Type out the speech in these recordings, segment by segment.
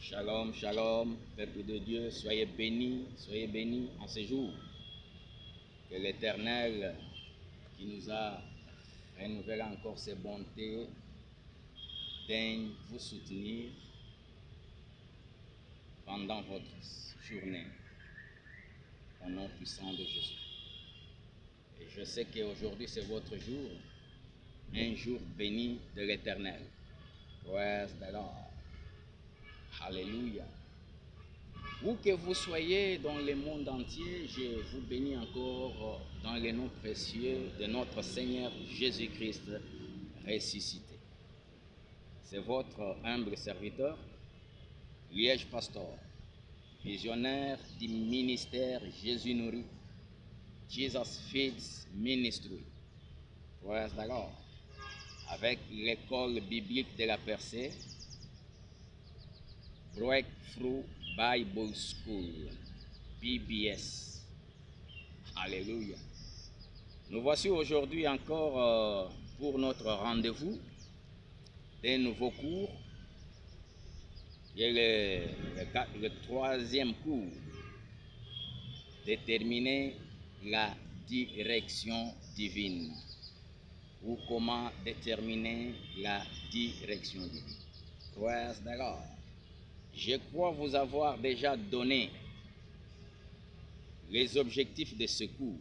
Shalom, shalom, peuple de Dieu, soyez bénis en ce jour. Que l'Éternel qui nous a renouvelé encore ses bontés daigne vous soutenir pendant votre journée au nom puissant de Jésus. Et je sais qu'aujourd'hui c'est votre jour, un jour béni de l'Éternel. Praise the Lord. Alléluia. Où que vous soyez dans le monde entier, je vous bénis encore dans le nom précieux de notre Seigneur Jésus-Christ ressuscité. C'est votre humble serviteur, Liège Pasteur, visionnaire du ministère Jésus nourrit, Jesus Feeds Ministry. Praise the Lord. Avec l'école biblique de la Percée, Breakthrough Bible School, BBS. Alléluia. Nous voici aujourd'hui encore pour notre rendez-vous des nouveaux cours. Et le troisième cours, déterminer la direction divine. Ou comment déterminer la direction divine. Praise the Lord. Je crois vous avoir déjà donné les objectifs de ce cours.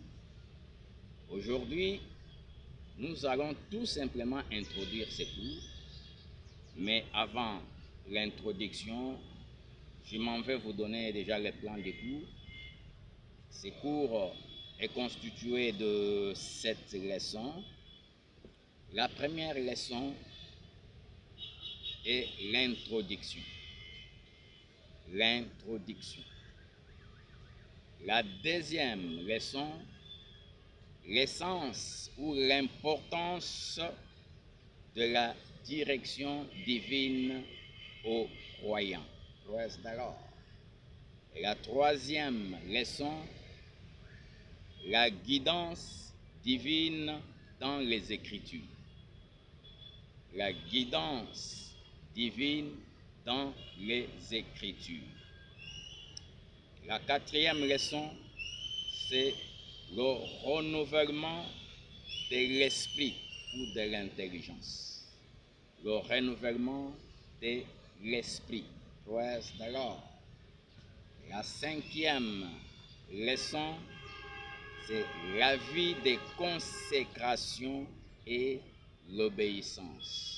Aujourd'hui, nous allons tout simplement introduire ce cours. Mais avant l'introduction, je m'en vais vous donner déjà le plan de cours. Ce cours est constitué de 7 leçons. La première leçon est l'introduction. La deuxième leçon, l'essence ou l'importance de la direction divine aux croyants. Praise the Lord. Et la troisième leçon, la guidance divine dans les Écritures. La guidance divine dans les Écritures. La quatrième leçon, c'est le renouvellement de l'esprit ou de l'intelligence. Le renouvellement de l'esprit. Praise the Lord. La cinquième leçon, c'est la vie de consécration et l'obéissance.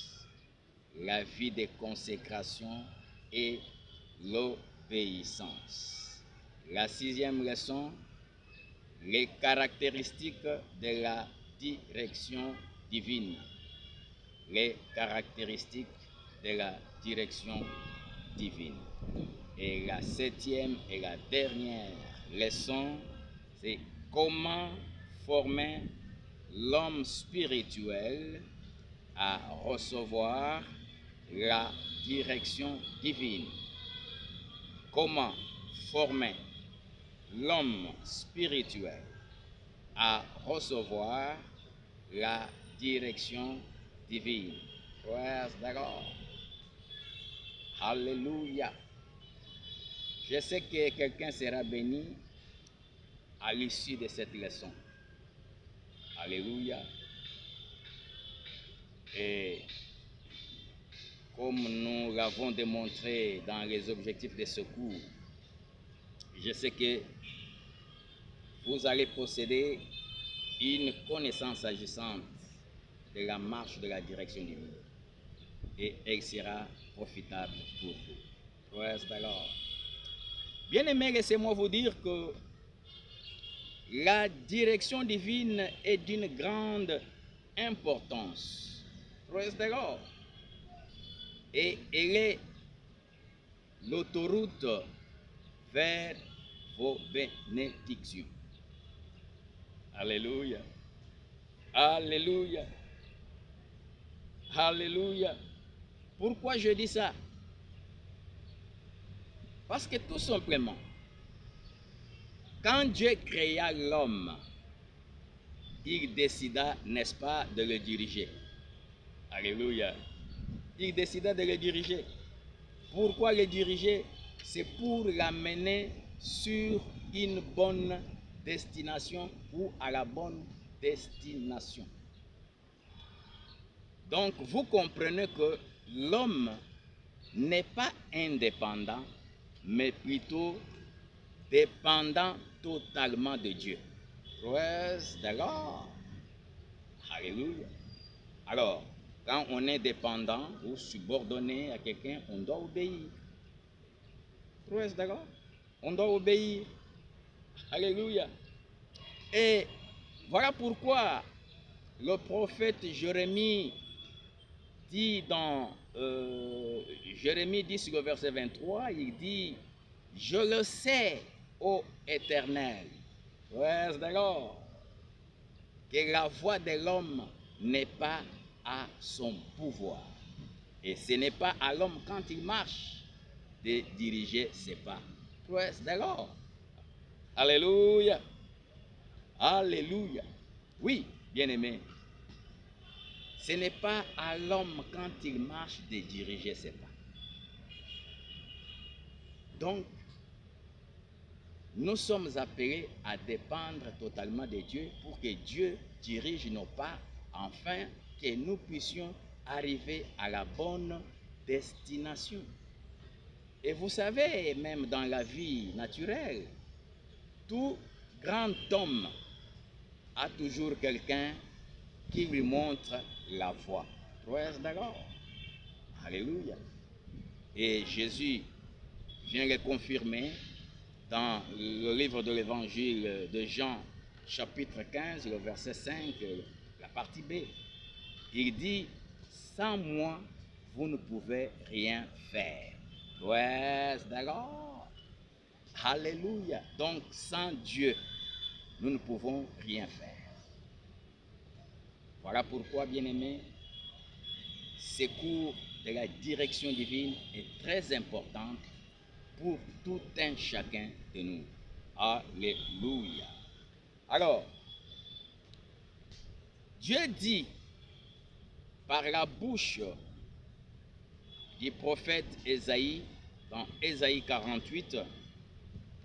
La vie de consécration et l'obéissance. La sixième leçon, les caractéristiques de la direction divine. Les caractéristiques de la direction divine. Et la septième et la dernière leçon, c'est comment former l'homme spirituel à recevoir la direction divine. Comment former l'homme spirituel à recevoir la direction divine. Praise the Lord. Alléluia. Je sais que quelqu'un sera béni à l'issue de cette leçon. Alléluia. Et comme nous l'avons démontré dans les objectifs de ce cours, je sais que vous allez posséder une connaissance agissante de la marche de la direction divine. Et elle sera profitable pour vous. Praise the Lord. Bien-aimés, laissez-moi vous dire que la direction divine est d'une grande importance. Praise the Lord. Et elle est l'autoroute vers vos bénédictions. Alléluia. Alléluia. Alléluia. Pourquoi je dis ça? Parce que tout simplement, quand Dieu créa l'homme, il décida, n'est-ce pas, de le diriger. Alléluia. Il décida de le diriger. Pourquoi le diriger? C'est pour l'amener sur une bonne destination ou à la bonne destination. Donc, vous comprenez que l'homme n'est pas indépendant, mais plutôt dépendant totalement de Dieu. Praise the Lord. Alléluia. Alors, quand on est dépendant ou subordonné à quelqu'un, on doit obéir. Praise the Lord. On doit obéir. Alléluia. Et voilà pourquoi le prophète Jérémie dit dans Jérémie 10, le verset 23, il dit, « Je le sais, ô Éternel, praise the Lord, que la voix de l'homme n'est pas à son pouvoir. Et ce n'est pas à l'homme quand il marche de diriger ses pas. » Praise the Lord. Alléluia. Alléluia. Oui, bien-aimé. Ce n'est pas à l'homme quand il marche de diriger ses pas. Donc, nous sommes appelés à dépendre totalement de Dieu pour que Dieu dirige nos pas, afin que nous puissions arriver à la bonne destination. Et vous savez, même dans la vie naturelle, tout grand homme a toujours quelqu'un qui lui montre la voie. Praise the Lord. Alléluia. Et Jésus vient le confirmer dans le livre de l'évangile de Jean, chapitre 15, le verset 5, la partie B. Il dit, « Sans moi, vous ne pouvez rien faire. » Praise the Lord. Alléluia. Donc, sans Dieu, nous ne pouvons rien faire. Voilà pourquoi, bien-aimés, ce cours de la direction divine est très important pour tout un chacun de nous. Alléluia. Alors, Dieu dit par la bouche du prophète Ésaïe, dans Ésaïe 48,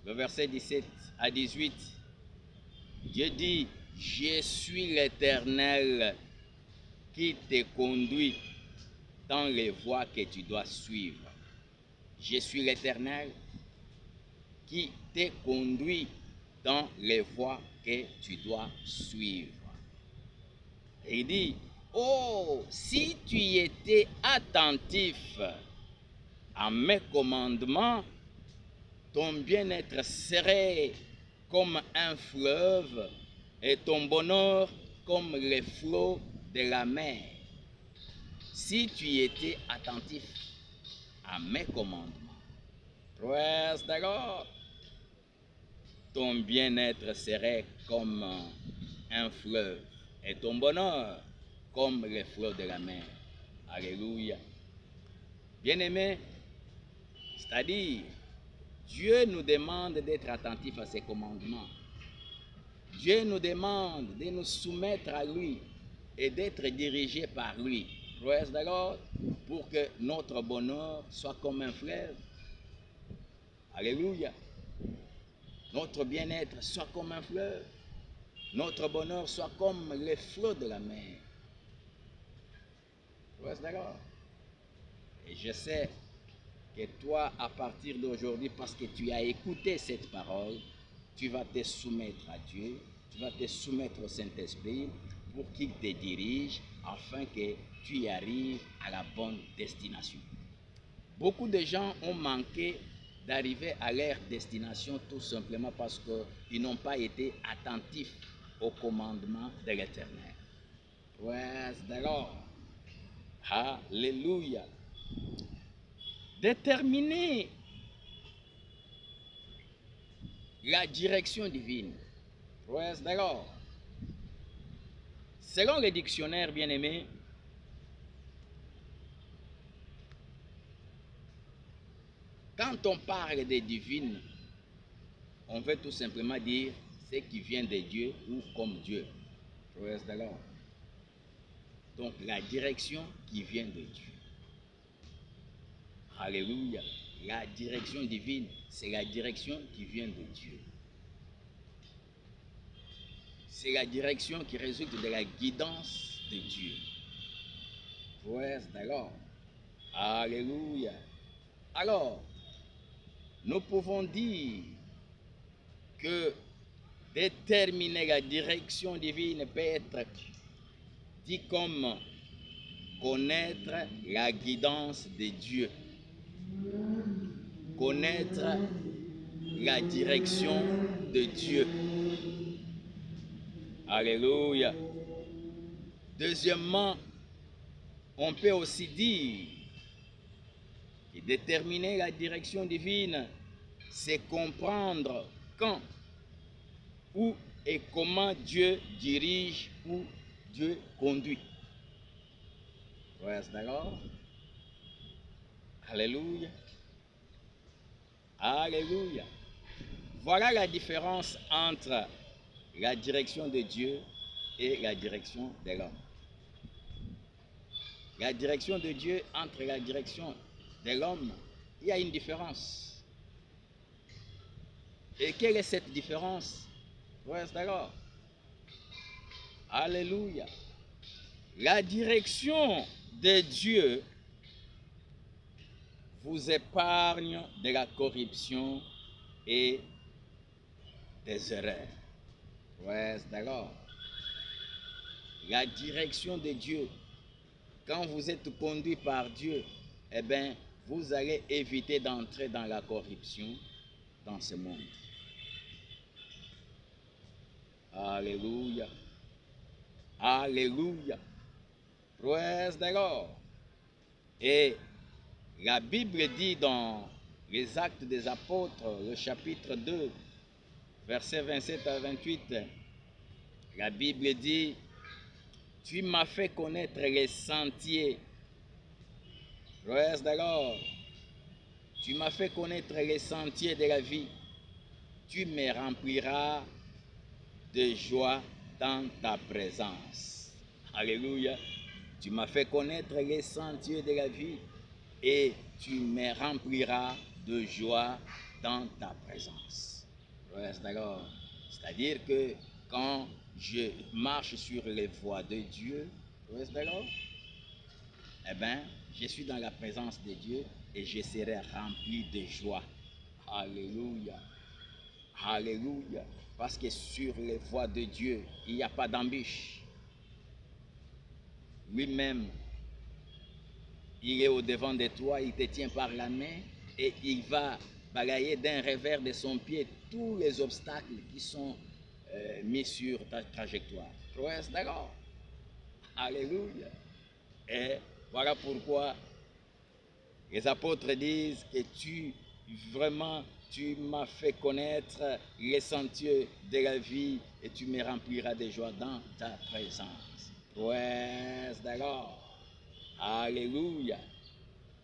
le verset 17 à 18, Dieu dit, « Je suis l'Éternel qui te conduit dans les voies que tu dois suivre. Je suis l'Éternel qui te conduit dans les voies que tu dois suivre. » Et il dit, « Oh, si tu étais attentif à mes commandements, ton bien-être serait comme un fleuve et ton bonheur comme les flots de la mer. » Si tu étais attentif à mes commandements, praise the Lord, ton bien-être serait comme un fleuve et ton bonheur comme les flots de la mer. Alléluia. Bien-aimés, c'est-à-dire, Dieu nous demande d'être attentifs à ses commandements. Dieu nous demande de nous soumettre à lui et d'être dirigés par lui. Praise the Lord, pour que notre bonheur soit comme un fleuve. Alléluia. Notre bien-être soit comme un fleuve. Notre bonheur soit comme les flots de la mer. Praise the Lord. Et je sais que toi, à partir d'aujourd'hui, parce que tu as écouté cette parole, tu vas te soumettre à Dieu, tu vas te soumettre au Saint-Esprit pour qu'il te dirige afin que tu y arrives à la bonne destination. Beaucoup de gens ont manqué d'arriver à leur destination tout simplement parce qu'ils n'ont pas été attentifs au commandement de l'Éternel. Praise the Lord. Alléluia. Déterminer la direction divine. Praise the Lord. Selon le dictionnaire, bien-aimé, quand on parle de divine, on veut tout simplement dire ce qui vient de Dieu ou comme Dieu. Praise the Lord. Donc la direction qui vient de Dieu. Alléluia. La direction divine, c'est la direction qui vient de Dieu. C'est la direction qui résulte de la guidance de Dieu. Praise the Lord. Alléluia. Alors, nous pouvons dire que déterminer la direction divine peut être dit comme connaître la guidance de Dieu. Connaître la direction de Dieu. Alléluia. Deuxièmement, on peut aussi dire que déterminer la direction divine, c'est comprendre quand, où et comment Dieu dirige ou Dieu conduit. Praise the Lord. Alléluia. Alléluia. Voilà la différence entre la direction de Dieu et la direction de l'homme. La direction de Dieu entre la direction de l'homme, il y a une différence. Et quelle est cette différence? Praise the Lord. Alléluia. La direction de Dieu vous épargne de la corruption et des erreurs. Praise the Lord. La direction de Dieu, quand vous êtes conduit par Dieu, eh bien, vous allez éviter d'entrer dans la corruption dans ce monde. Alléluia. Alléluia. Praise the Lord. Et la Bible dit dans les Actes des Apôtres, le chapitre 2, versets 27 à 28, la Bible dit: tu m'as fait connaître les sentiers. Praise the Lord. Tu m'as fait connaître les sentiers de la vie. Tu me rempliras de joie dans ta présence. Alléluia. Tu m'as fait connaître les sentiers de la vie et tu me rempliras de joie dans ta présence. Praise the Lord. C'est-à-dire que quand je marche sur les voies de Dieu, praise the Lord, eh bien, je suis dans la présence de Dieu et je serai rempli de joie. Alléluia. Alléluia. Parce que sur les voies de Dieu, il n'y a pas d'embûche. Lui-même, il est au-devant de toi, il te tient par la main et il va balayer d'un revers de son pied tous les obstacles qui sont mis sur ta trajectoire. Praise the Lord. Alléluia. Et voilà pourquoi les apôtres disent que tu m'as fait connaître les sentiers de la vie et tu me rempliras de joie dans ta présence. Praise the Lord. Alléluia.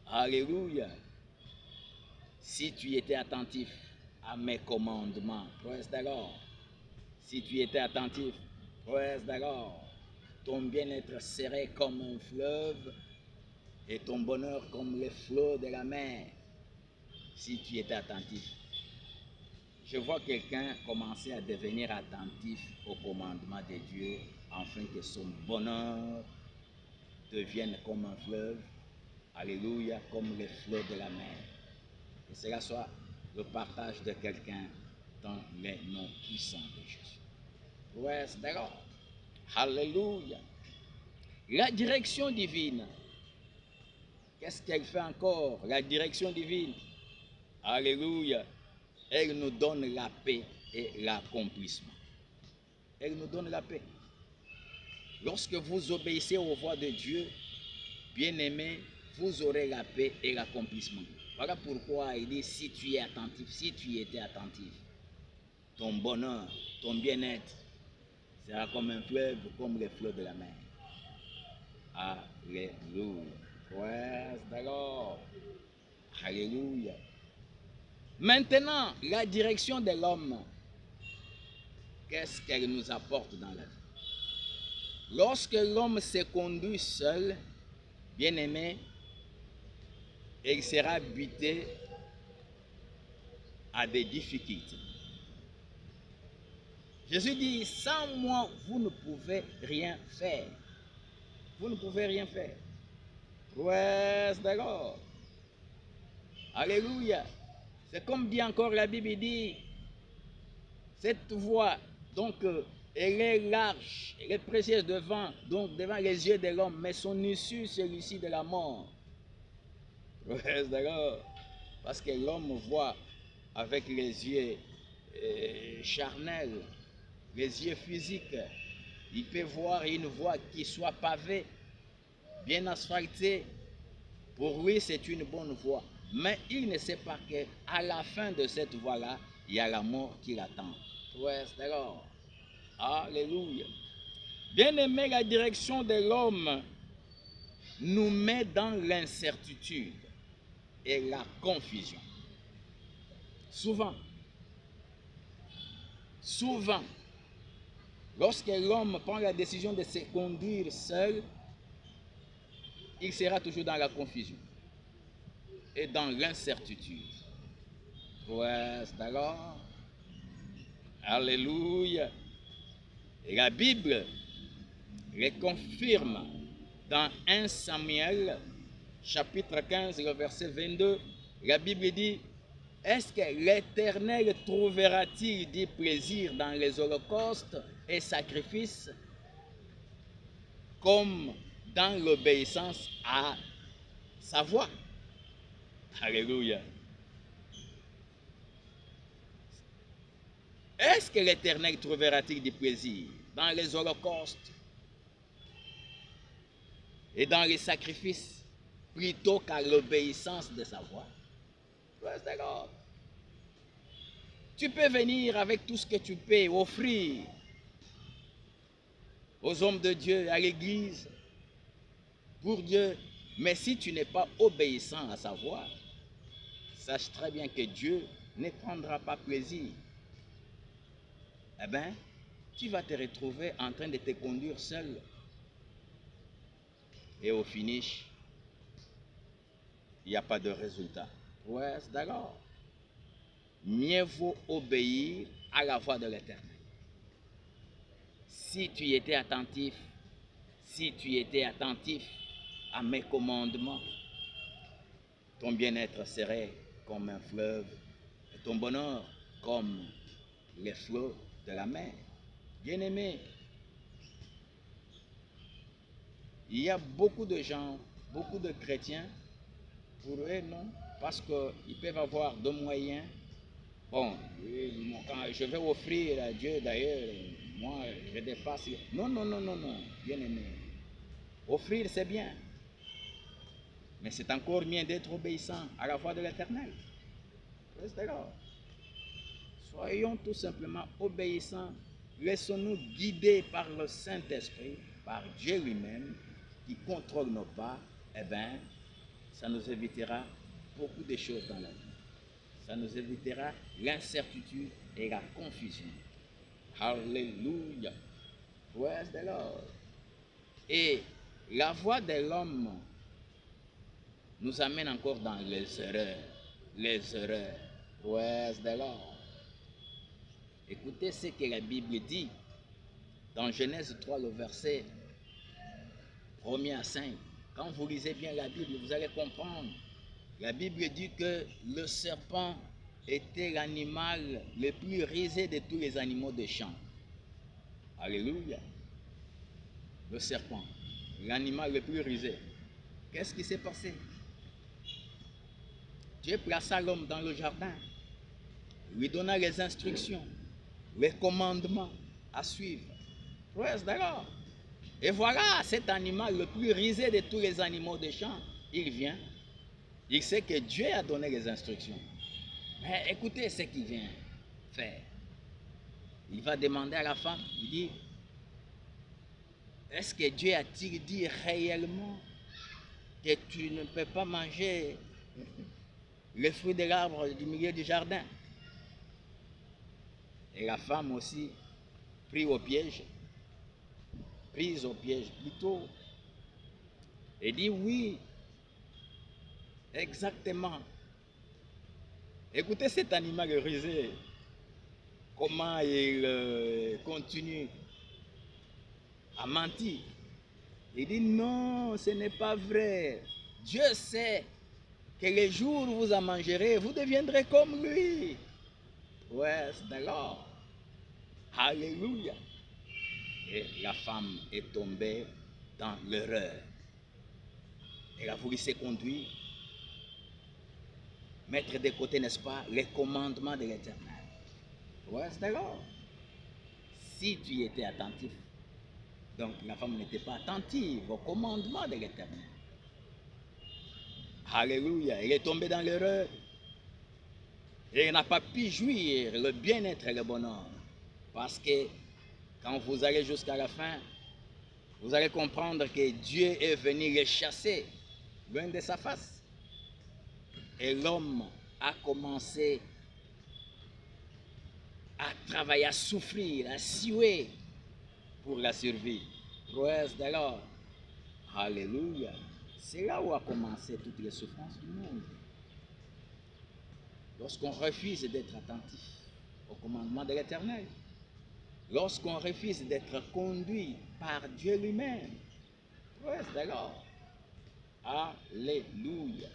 Alléluia. Si tu étais attentif à mes commandements, praise the Lord. Si tu étais attentif, praise the Lord, ton bien-être serait comme un fleuve et ton bonheur comme les flots de la mer. Si tu étais attentif. Je vois quelqu'un commencer à devenir attentif aux commandements de Dieu afin que son bonheur devienne comme un fleuve, alléluia, comme les flots de la mer. Que cela soit le partage de quelqu'un dans les noms puissants de Jésus. Praise the Lord. Alléluia. La direction divine. Qu'est-ce qu'elle fait encore? La direction divine. Alléluia. Elle nous donne la paix et l'accomplissement. Elle nous donne la paix. Lorsque vous obéissez aux voies de Dieu, bien-aimés, vous aurez la paix et l'accomplissement. Voilà pourquoi il dit, si tu es attentif, si tu étais attentif, ton bonheur, ton bien-être sera comme un fleuve, comme les flots de la mer. Alléluia. Praise the Lord. Alléluia. Maintenant, la direction de l'homme, qu'est-ce qu'elle nous apporte dans la vie? Lorsque l'homme se conduit seul, bien-aimé, et il sera buté à des difficultés. Jésus dit, sans moi, vous ne pouvez rien faire. Vous ne pouvez rien faire. Ouais, d'accord. Alléluia. C'est comme dit encore la Bible, dit, cette voie, donc, elle est large, elle est précieuse devant les yeux de l'homme, mais son issue, c'est l'issue de la mort. Ouais, d'accord. Parce que l'homme voit avec les yeux charnels, les yeux physiques. Il peut voir une voie qui soit pavée, bien asphaltée. Pour lui, c'est une bonne voie. Mais il ne sait pas qu'à la fin de cette voie-là, il y a la mort qui l'attend. Ouais, c'est d'accord. Alléluia. Bien aimé, la direction de l'homme nous met dans l'incertitude et la confusion. Souvent, lorsque l'homme prend la décision de se conduire seul, il sera toujours dans la confusion et dans l'incertitude. Ouais, c'est d'accord. Alléluia. Et la Bible le confirme dans 1 Samuel, chapitre 15, le verset 22. La Bible dit, est-ce que l'Éternel trouvera-t-il du plaisir dans les holocaustes et sacrifices comme dans l'obéissance à sa voix? Alléluia. Est-ce que l'Éternel trouvera-t-il du plaisir dans les holocaustes et dans les sacrifices plutôt qu'à l'obéissance de sa voix? D'accord. Tu peux venir avec tout ce que tu peux offrir aux hommes de Dieu, à l'église, pour Dieu, mais si tu n'es pas obéissant à sa voix, sache très bien que Dieu ne prendra pas plaisir. Eh bien, tu vas te retrouver en train de te conduire seul. Et au finish, il n'y a pas de résultat. Ouais, c'est d'accord. Mieux vaut obéir à la voix de l'Éternel. Si tu étais attentif à mes commandements, ton bien-être serait comme un fleuve et ton bonheur comme les flots de la mer. Bien-aimé, il y a beaucoup de gens, beaucoup de chrétiens, pour eux non, parce qu'ils peuvent avoir de moyens. Bon, quand je vais offrir à Dieu d'ailleurs, moi je dépasse. Non, bien-aimé. Offrir c'est bien, mais c'est encore mieux d'être obéissant à la voix de l'Éternel. Soyons tout simplement obéissants. Laissons-nous guider par le Saint-Esprit, par Dieu lui-même, qui contrôle nos pas. Eh bien, ça nous évitera beaucoup de choses dans la vie. Ça nous évitera l'incertitude et la confusion. Alléluia. Praise the Lord. Et la voix de l'homme nous amène encore dans les erreurs. Les erreurs. Praise the Lord. Écoutez ce que la Bible dit dans Genèse 3, le verset 1er à 5. Quand vous lisez bien la Bible, vous allez comprendre. La Bible dit que le serpent était l'animal le plus rusé de tous les animaux des champs. Alléluia. Le serpent, l'animal le plus rusé. Qu'est-ce qui s'est passé? Dieu plaça l'homme dans le jardin, lui donna les instructions, les commandements à suivre. Praise the Lord. Et voilà, cet animal le plus rusé de tous les animaux des champs, il vient. Il sait que Dieu a donné les instructions. Mais écoutez ce qu'il vient faire. Il va demander à la femme, il dit, est-ce que Dieu a-t-il dit réellement que tu ne peux pas manger le fruit de l'arbre du milieu du jardin? Et la femme aussi, prise au piège plutôt, et dit oui, Exactement. Écoutez cet animal rusé, comment il continue à mentir. Il dit non, ce n'est pas vrai. Dieu sait que les jours où vous en mangerez, vous deviendrez comme lui. Ouais, c'est d'accord. Alléluia. Et la femme est tombée dans l'erreur. Elle a voulu se conduire, mettre de côté, n'est-ce pas, les commandements de l'Éternel. Ouais, c'est d'accord. Si tu étais attentif, donc la femme n'était pas attentive aux commandements de l'Éternel. Alléluia. Elle est tombée dans l'erreur. Et elle n'a pas pu jouir le bien-être et le bonheur. Parce que quand vous allez jusqu'à la fin, vous allez comprendre que Dieu est venu les chasser loin de sa face. Et l'homme a commencé à travailler, à souffrir, à suer pour la survie. Praise the Lord. Alléluia. C'est là où a commencé toutes les souffrances du monde. Lorsqu'on refuse d'être attentif au commandement de l'Éternel, lorsqu'on refuse d'être conduit par Dieu lui-même. Praise the Lord. Alléluia.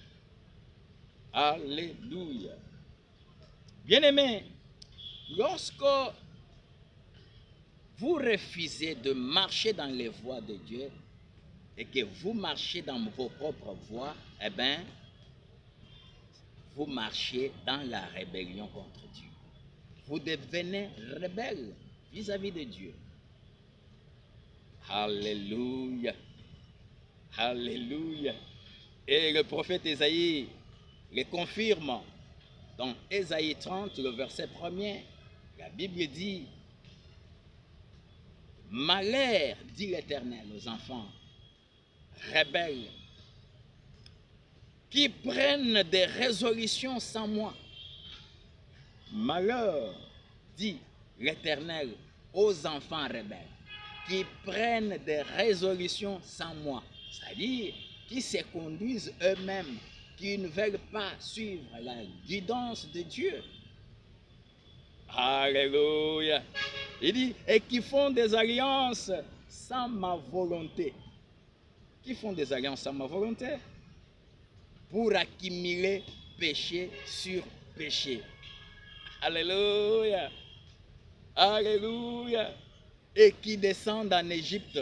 Alléluia. Bien-aimés, lorsque vous refusez de marcher dans les voies de Dieu et que vous marchez dans vos propres voies, eh bien, vous marchez dans la rébellion contre Dieu. Vous devenez rebelle vis-à-vis de Dieu. Alléluia. Alléluia. Et le prophète Ésaïe le confirme dans Ésaïe 30, le verset 1er. La Bible dit: malheur, dit l'Éternel, aux enfants rebelles qui prennent des résolutions sans moi. Malheur, dit l'Éternel, aux enfants rebelles qui prennent des résolutions sans moi. C'est-à-dire qui se conduisent eux-mêmes, qui ne veulent pas suivre la guidance de Dieu. Alléluia. Il dit, et qui font des alliances sans ma volonté. Qui font des alliances sans ma volonté? Pour accumuler péché sur péché. Alléluia. Alléluia. Et qui descendent en Égypte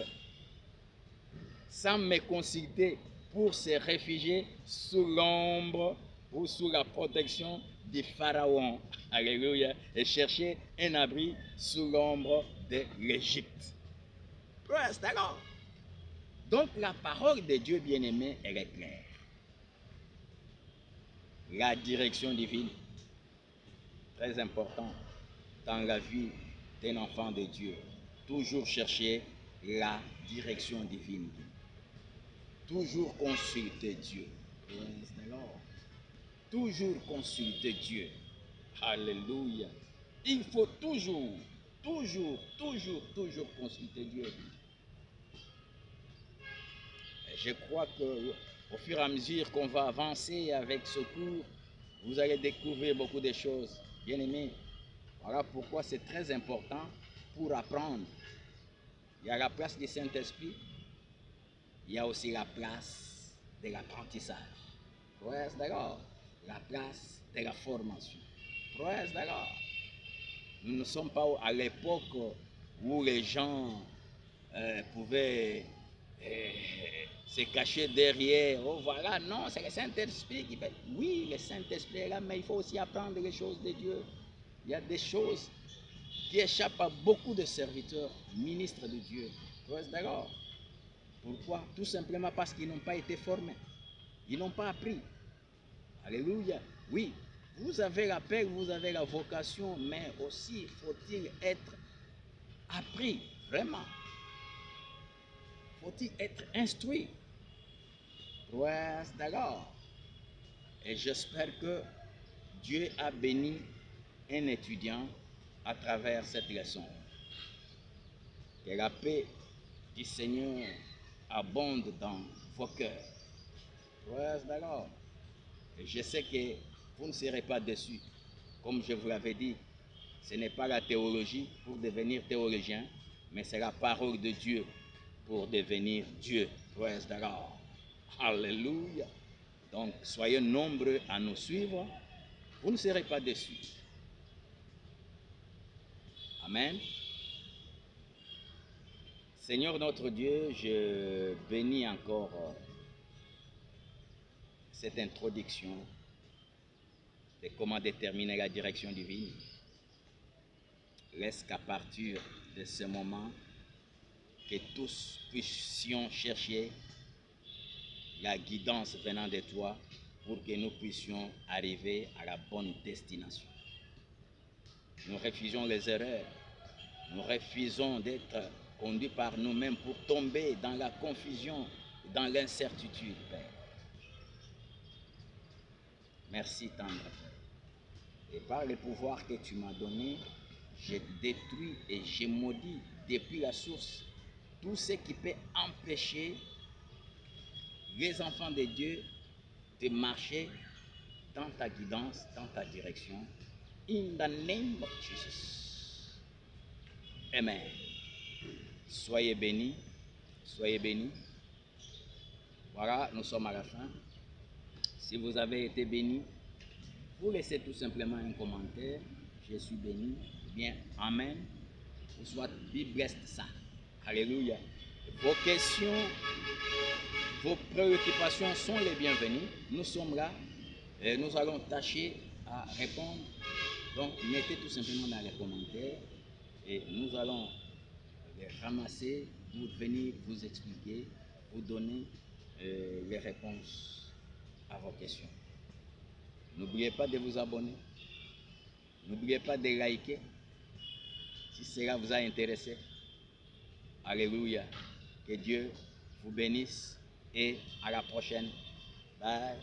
sans me consulter pour se réfugier sous l'ombre ou sous la protection du Pharaon. Alléluia. Et chercher un abri sous l'ombre de l'Égypte. D'accord. Donc la parole de Dieu bien-aimé, elle est claire. La direction divine, très important dans la vie d'un enfant de Dieu. Toujours chercher la direction divine. Toujours consulter Dieu. Toujours consulter Dieu. Alléluia. Il faut toujours consulter Dieu. Et je crois que au fur et à mesure qu'on va avancer avec ce cours, vous allez découvrir beaucoup de choses. Bien aimés, voilà pourquoi c'est très important pour apprendre. Il y a la place du Saint-Esprit, il y a aussi la place de l'apprentissage. Praise d'accord. La place de la formation. Praise d'accord. Nous ne sommes pas à l'époque où les gens pouvaient se cacher derrière. Oh voilà, non, c'est le Saint-Esprit qui fait. Oui, le Saint-Esprit est là, mais il faut aussi apprendre les choses de Dieu. Il y a des choses qui échappent à beaucoup de serviteurs, ministres de Dieu. Praise d'accord. Pourquoi? Tout simplement parce qu'ils n'ont pas été formés. Ils n'ont pas appris. Alléluia. Oui, vous avez l'appel, vous avez la vocation, mais aussi faut-il être appris, vraiment. Faut-il être instruit? Praise d'accord. Et j'espère que Dieu a béni un étudiant à travers cette leçon. Que la paix du Seigneur abonde dans vos cœurs. Praise d'accord. Je sais que vous ne serez pas déçus. Comme je vous l'avais dit, ce n'est pas la théologie pour devenir théologien, mais c'est la parole de Dieu pour devenir Dieu. Praise the Lord. Alléluia. Donc, soyez nombreux à nous suivre. Vous ne serez pas déçus. Amen. Seigneur notre Dieu, je bénis encore cette introduction de comment déterminer la direction divine. Laisse qu'à partir de ce moment, que tous puissions chercher la guidance venant de toi pour que nous puissions arriver à la bonne destination. Nous refusons les erreurs, nous refusons d'être conduits par nous-mêmes pour tomber dans la confusion, dans l'incertitude, Père. Merci, tendre Père. Et par le pouvoir que tu m'as donné, je détruis et je maudis depuis la source tout ce qui peut empêcher les enfants de Dieu de marcher dans ta guidance, dans ta direction. In the name of Jesus. Amen. Soyez bénis. Soyez bénis. Voilà, nous sommes à la fin. Si vous avez été bénis, vous laissez tout simplement un commentaire. Je suis béni. Bien, amen. Ou soit, Bible reste ça. Alléluia. Vos questions, vos préoccupations sont les bienvenues. Nous sommes là et nous allons tâcher à répondre. Donc, mettez tout simplement dans les commentaires et nous allons les ramasser pour venir vous expliquer, vous donner les réponses à vos questions. N'oubliez pas de vous abonner. N'oubliez pas de liker si cela vous a intéressé. Alléluia. Que Dieu vous bénisse et à la prochaine. Bye.